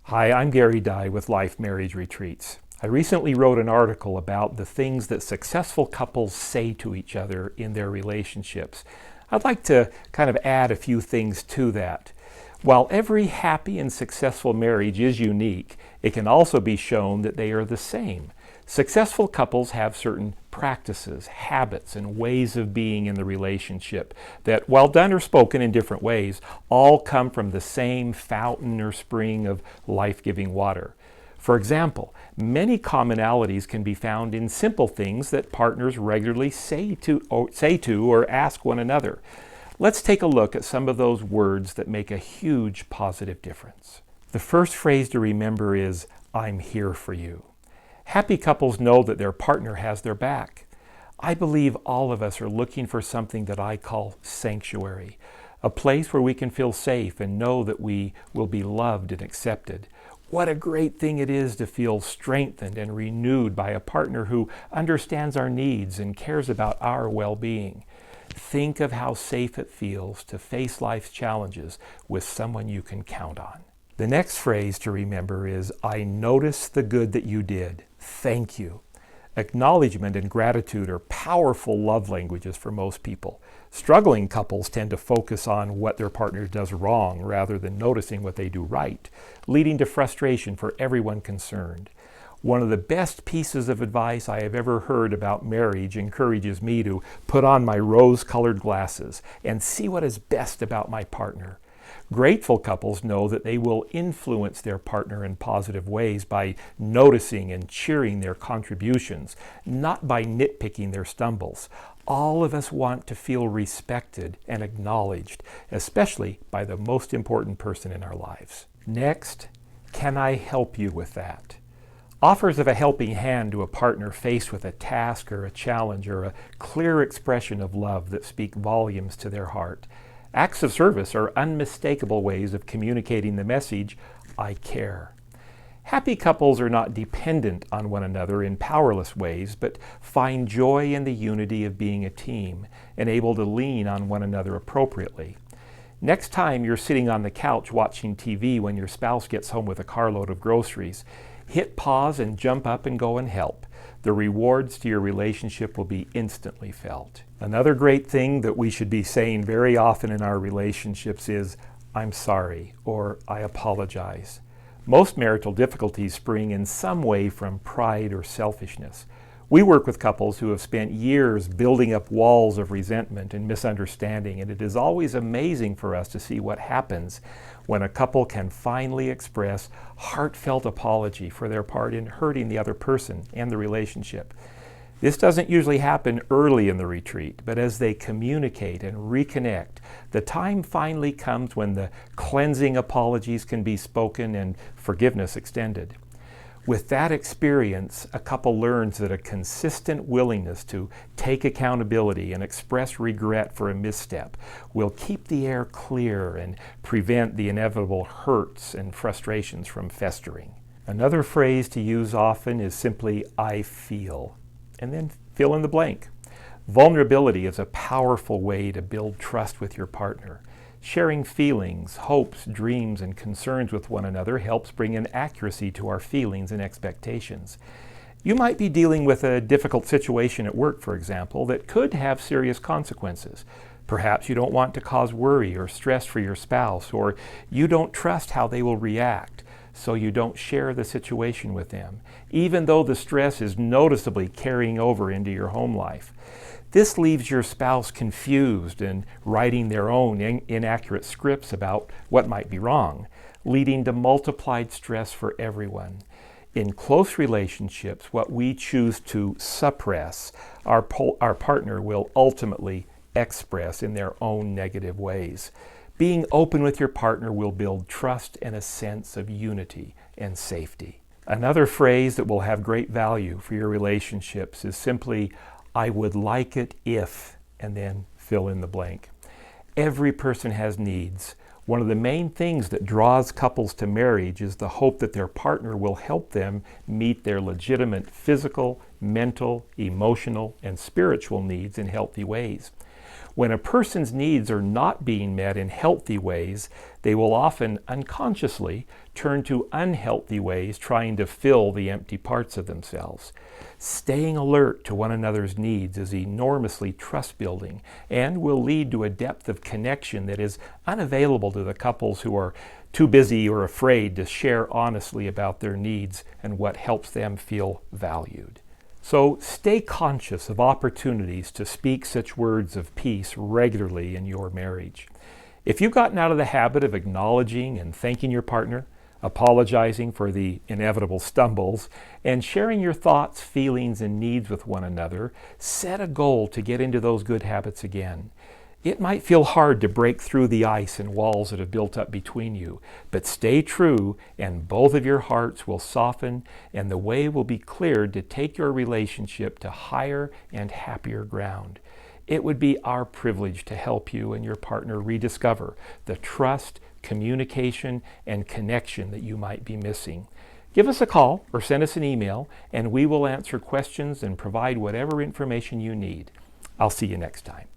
Hi, I'm Gary Dye with Life Marriage Retreats. I recently wrote an article about the things that successful couples say to each other in their relationships. I'd like to kind of add a few things to that. While every happy and successful marriage is unique, it can also be shown that they are the same. Successful couples have certain practices, habits, and ways of being in the relationship that, while done or spoken in different ways, all come from the same fountain or spring of life-giving water. For example, many commonalities can be found in simple things that partners regularly say to or ask one another. Let's take a look at some of those words that make a huge positive difference. The first phrase to remember is, "I'm here for you." Happy couples know that their partner has their back. I believe all of us are looking for something that I call sanctuary, a place where we can feel safe and know that we will be loved and accepted. What a great thing it is to feel strengthened and renewed by a partner who understands our needs and cares about our well-being. Think of how safe it feels to face life's challenges with someone you can count on. The next phrase to remember is, "I notice the good that you did. Thank you." Acknowledgement and gratitude are powerful love languages for most people. Struggling couples tend to focus on what their partner does wrong rather than noticing what they do right, leading to frustration for everyone concerned. One of the best pieces of advice I have ever heard about marriage encourages me to put on my rose-colored glasses and see what is best about my partner. Grateful couples know that they will influence their partner in positive ways by noticing and cheering their contributions, not by nitpicking their stumbles. All of us want to feel respected and acknowledged, especially by the most important person in our lives. Next, can I help you with that? Offers of a helping hand to a partner faced with a task or a challenge or a clear expression of love that speak volumes to their heart. Acts of service are unmistakable ways of communicating the message, "I care." Happy couples are not dependent on one another in powerless ways, but find joy in the unity of being a team and able to lean on one another appropriately. Next time you're sitting on the couch watching TV when your spouse gets home with a carload of groceries, hit pause and jump up and go and help. The rewards to your relationship will be instantly felt. Another great thing that we should be saying very often in our relationships is, "I'm sorry," or "I apologize." Most marital difficulties spring in some way from pride or selfishness. We work with couples who have spent years building up walls of resentment and misunderstanding, and it is always amazing for us to see what happens when a couple can finally express heartfelt apology for their part in hurting the other person and the relationship. This doesn't usually happen early in the retreat, but as they communicate and reconnect, the time finally comes when the cleansing apologies can be spoken and forgiveness extended. With that experience, a couple learns that a consistent willingness to take accountability and express regret for a misstep will keep the air clear and prevent the inevitable hurts and frustrations from festering. Another phrase to use often is simply, "I feel," and then fill in the blank. Vulnerability is a powerful way to build trust with your partner. Sharing feelings, hopes, dreams, and concerns with one another helps bring in accuracy to our feelings and expectations. You might be dealing with a difficult situation at work, for example, that could have serious consequences. Perhaps you don't want to cause worry or stress for your spouse, or you don't trust how they will react, so you don't share the situation with them, even though the stress is noticeably carrying over into your home life. This leaves your spouse confused and writing their own inaccurate scripts about what might be wrong, leading to multiplied stress for everyone. In close relationships, what we choose to suppress, our partner will ultimately express in their own negative ways. Being open with your partner will build trust and a sense of unity and safety. Another phrase that will have great value for your relationships is simply, "I would like it if," and then fill in the blank. Every person has needs. One of the main things that draws couples to marriage is the hope that their partner will help them meet their legitimate physical, mental, emotional, and spiritual needs in healthy ways. When a person's needs are not being met in healthy ways, they will often unconsciously turn to unhealthy ways trying to fill the empty parts of themselves. Staying alert to one another's needs is enormously trust-building and will lead to a depth of connection that is unavailable to the couples who are too busy or afraid to share honestly about their needs and what helps them feel valued. So stay conscious of opportunities to speak such words of peace regularly in your marriage. If you've gotten out of the habit of acknowledging and thanking your partner, apologizing for the inevitable stumbles, and sharing your thoughts, feelings, and needs with one another, set a goal to get into those good habits again. It might feel hard to break through the ice and walls that have built up between you, but stay true and both of your hearts will soften and the way will be cleared to take your relationship to higher and happier ground. It would be our privilege to help you and your partner rediscover the trust, communication, and connection that you might be missing. Give us a call or send us an email and we will answer questions and provide whatever information you need. I'll see you next time.